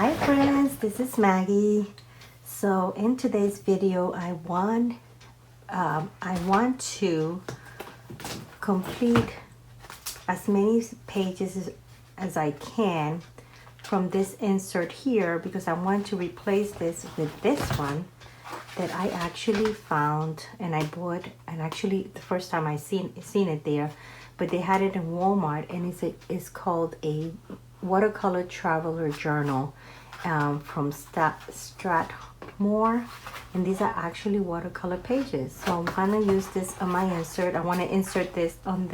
Hi friends, this is Maggie. So in today's video, I want to complete as many pages as I can from this insert here because I want to replace this with this one that I actually found and I bought, and actually the first time I seen it there, but they had it in Walmart, and it's called a watercolor traveler journal from Strathmore, and these are actually watercolor pages. So I'm gonna use this on my insert. I want to insert this on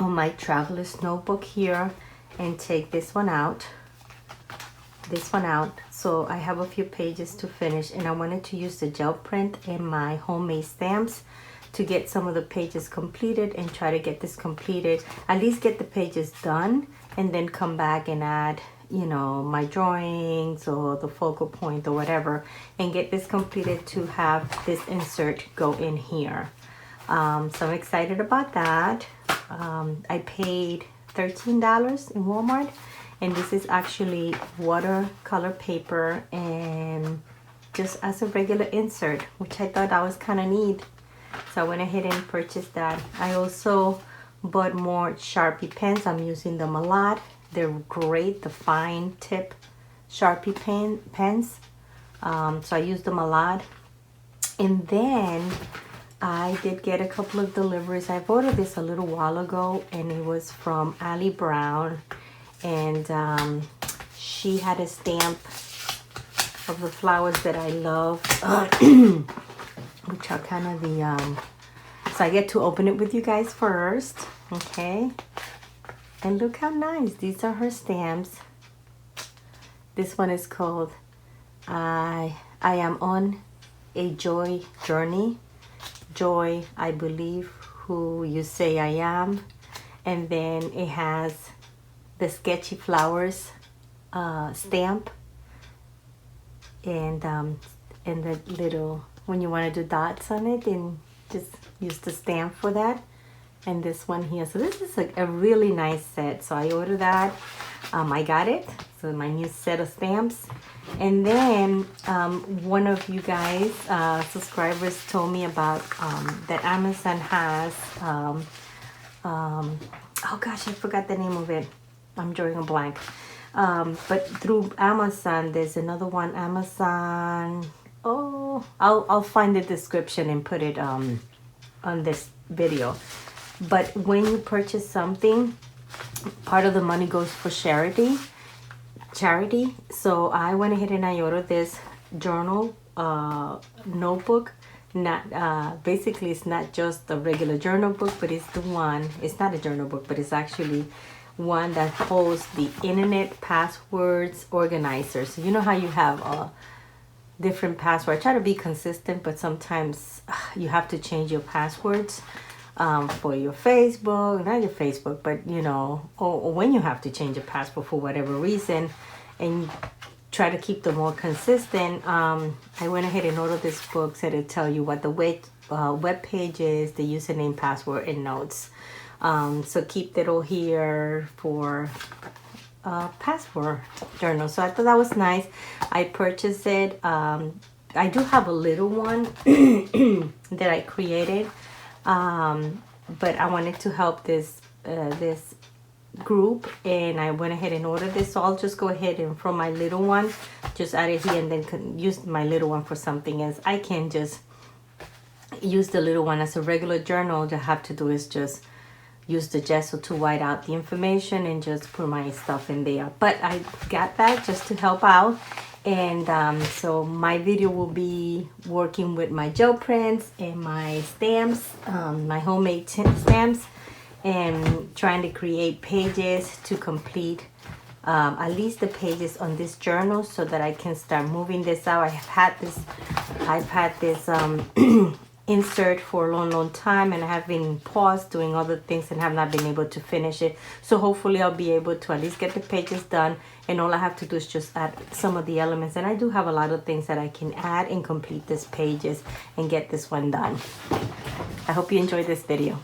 my traveler's notebook here and take this one out. So I have a few pages to finish, and I wanted to use the gel print and my homemade stamps to get some of the pages completed and try to get this completed, at least get the pages done, and then come back and add, you know, my drawings or the focal point or whatever, and get this completed to have this insert go in here. So I'm excited about that. I paid $13 in Walmart, and this is actually watercolor paper and just as a regular insert, which I thought that was kind of neat. So I went ahead and purchased that. I also bought more Sharpie pens. I'm using them a lot. They're great, the fine tip Sharpie pens. So I use them a lot. And then I did get a couple of deliveries. I ordered this a little while ago, and it was from Ali Brown. And she had a stamp of the flowers that I love, which are kind of the, so I get to open it with you guys first, okay? And look how nice, these are her stamps. This one is called, I am on a joy journey. Joy, I believe who you say I am. And then it has the sketchy flowers stamp, and the little, when you want to do dots on it, and just use the stamp for that. And this one here, so this is a really nice set. So I ordered that. I got it, so my new set of stamps. And then one of you guys subscribers told me about that Amazon has oh gosh, I forgot the name of it. I'm drawing a blank. But through Amazon, there's another one, Amazon. Oh, I'll find the description and put it on this video. But when you purchase something, part of the money goes for charity. So I went ahead and I ordered this journal notebook. Not basically, it's not just a regular journal book, but it's the one. It's not a journal book, but it's actually one that holds the internet passwords organizer. So you know how you have different passwords. I try to be consistent, but sometimes you have to change your passwords for your Facebook, not your Facebook, but you know, or when you have to change a password for whatever reason, and try to keep them more consistent. I went ahead and ordered this book, so it'll tell you what the web page is, the username, password, and notes. So keep that all here for password journal. So I thought that was nice. I purchased it. I do have a little one that I created, but I wanted to help this group, and I went ahead and ordered this. So I'll just go ahead and from my little one, just add it here, and then use my little one for something else. I can just use the little one as a regular journal. All I have to do is just use the gesso to white out the information and just put my stuff in there. But I got that just to help out. And so my video will be working with my gel prints and my stamps, my homemade stamps, and trying to create pages to complete at least the pages on this journal, so that I can start moving this out. I've had this insert for a long time, and I have been paused doing other things and have not been able to finish it. So hopefully I'll be able to at least get the pages done, and all I have to do is just add some of the elements. And I do have a lot of things that I can add and complete these pages and get this one done. I hope you enjoyed this video.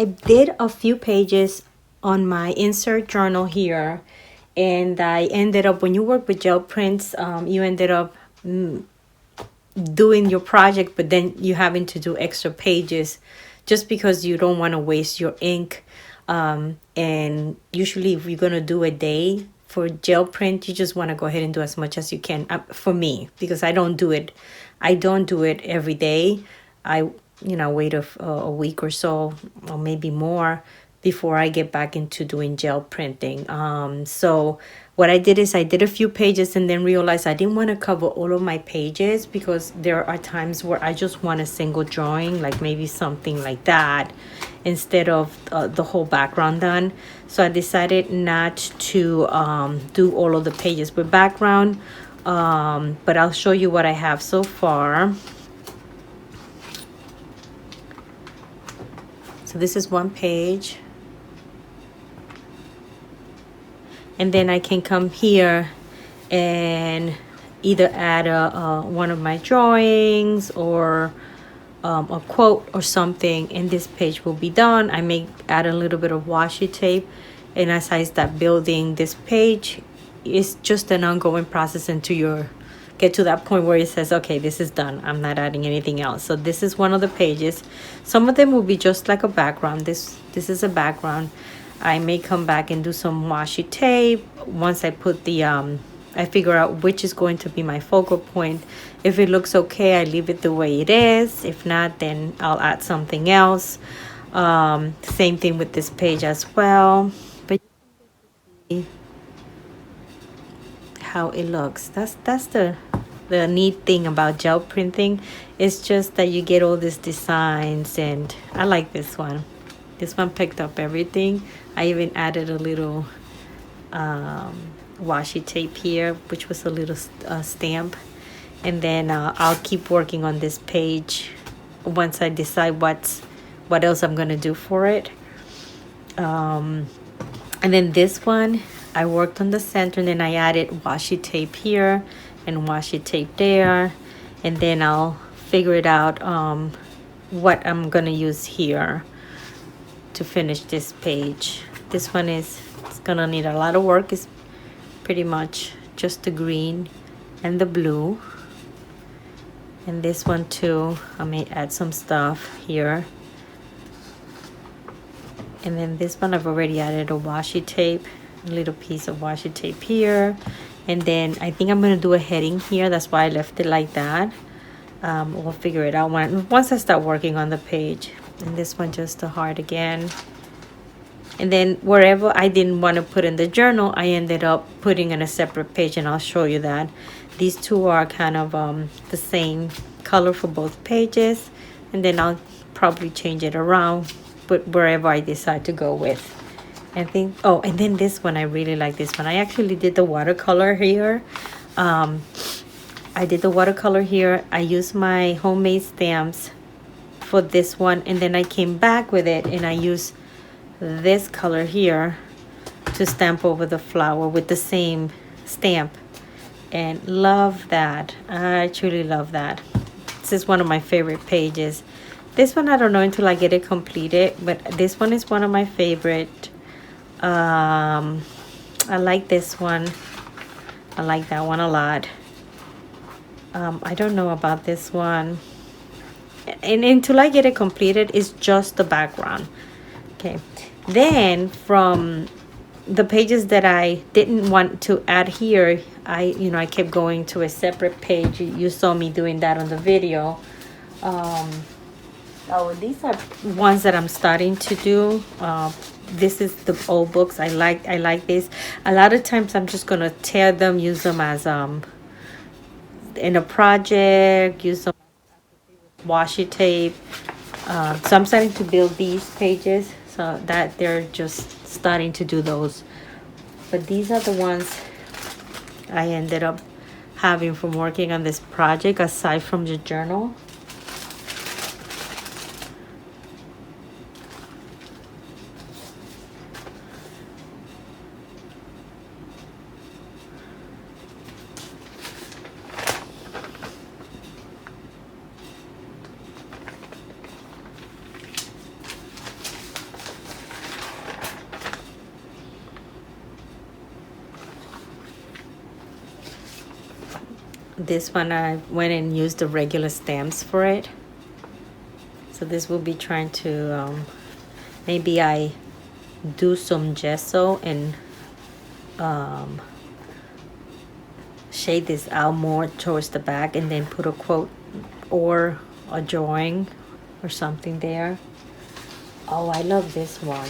I did a few pages on my insert journal here, and I ended up, when you work with gel prints, you ended up doing your project, but then you having to do extra pages just because you don't want to waste your ink. And usually if you're going to do a day for gel print, you just want to go ahead and do as much as you can. For me, because I don't do it every day. I wait a week or so, or maybe more, before I get back into doing gel printing. So what I did is I did a few pages and then realized I didn't want to cover all of my pages, because there are times where I just want a single drawing, like maybe something like that, instead of the whole background done. So I decided not to do all of the pages with background, but I'll show you what I have so far. So this is one page. And then I can come here and either add one of my drawings or a quote or something, and this page will be done. I may add a little bit of washi tape, and as I start building this page, it's just an ongoing process until you get to that point where it says, okay, this is done. I'm not adding anything else. So this is one of the pages. Some of them will be just like a background. This is a background. I may come back and do some washi tape once I put the I figure out which is going to be my focal point. If it looks okay, I leave it the way it is. If not, then I'll add something else. Same thing with this page as well. But how it looks. That's the neat thing about gel printing. It's just that you get all these designs, and I like this one. This one picked up everything. I even added a little washi tape here, which was a little stamp. And then I'll keep working on this page once I decide what else I'm gonna do for it. And then this one, I worked on the center, and then I added washi tape here and washi tape there, and then I'll figure it out what I'm gonna use here to finish this page. This one it's gonna need a lot of work. It's pretty much just the green and the blue. And this one too, I may add some stuff here. And then this one, I've already added a washi tape, a little piece of washi tape here. And then I think I'm gonna do a heading here. That's why I left it like that. We'll figure it out once I start working on the page. And this one, just a heart again. And then wherever I didn't want to put in the journal, I ended up putting in a separate page, and I'll show you that. These two are kind of the same color for both pages, and then I'll probably change it around, but wherever I decide to go with. I think, oh, and then this one, I really like this one. I actually did the watercolor here. I did the watercolor here. I used my homemade stamps for this one, and then I came back with it, and I used this color here to stamp over the flower with the same stamp, and love that. I truly love that. This is one of my favorite pages. This one I don't know until I get it completed, but this one is one of my favorite. I like this one. I like that one a lot. I don't know about this one, and until I get it completed, it's just the background. Okay, then from the pages that I didn't want to add here, I kept going to a separate page. You saw me doing that on the video. Oh, these are ones that I'm starting to do. This is the old books. I like this. A lot of times I'm just gonna tear them, use them as in a project, use some washi tape. So I'm starting to build these pages, so that they're just starting to do those. But these are the ones I ended up having from working on this project, aside from the journal. This one I went and used the regular stamps for it. So this will be trying to, maybe I do some gesso and shade this out more towards the back and then put a quote or a drawing or something there. Oh, I love this one.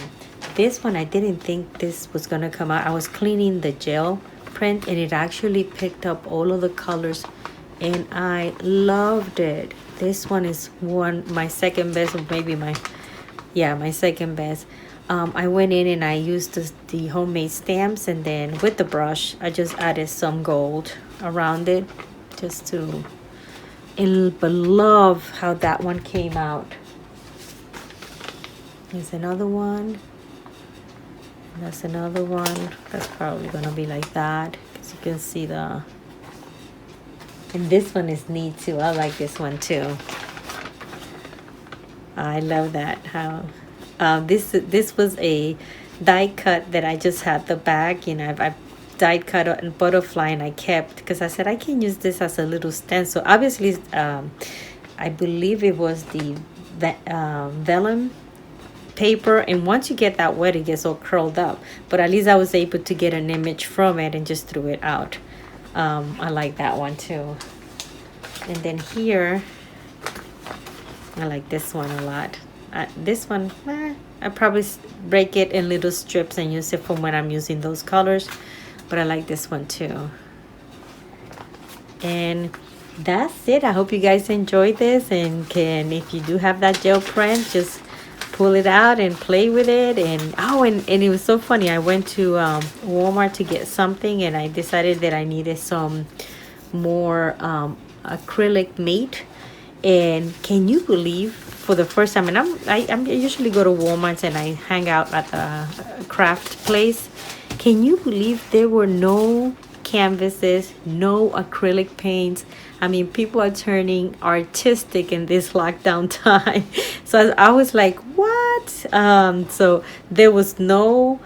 This one, I didn't think this was gonna come out. I was cleaning the gel print and it actually picked up all of the colors and I loved it. This one is my second best, or maybe my second best. I went in and I used the homemade stamps, and then with the brush I just added some gold around it just to, but love how that one came out. Here's another one. That's another one. That's probably gonna be like that, because you can see and this one is neat too. I like this one too. I love that how this was a die cut that I just had the bag, you know, I die cut a butterfly and I kept, because I said I can use this as a little stencil. Obviously I believe it was the vellum paper, and once you get that wet it gets all curled up, but at least I was able to get an image from it and just threw it out. I like that one too. And then here I like this one a lot. This one, I probably break it in little strips and use it for when I'm using those colors, but I like this one too. And that's it. I hope you guys enjoyed this, and if you do have that gel print, just pull it out and play with it. And and it was so funny, I went to Walmart to get something and I decided that I needed some more acrylic mate. And can you believe, for the first time, and I usually go to Walmart and I hang out at the craft place, can you believe there were no canvases, no acrylic paints? I mean, people are turning artistic in this lockdown time. So I was like, what? So there was no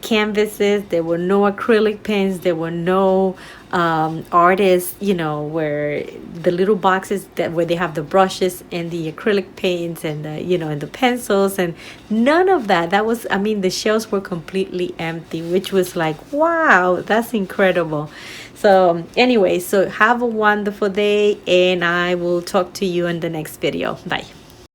canvases, there were no acrylic paints, there were no artists, you know, where the little boxes where they have the brushes and the acrylic paints and the, you know, and the pencils, and none of that was, I mean, the shelves were completely empty, which was like, wow, that's incredible. So anyway, so have a wonderful day, and I will talk to you in the next video. Bye.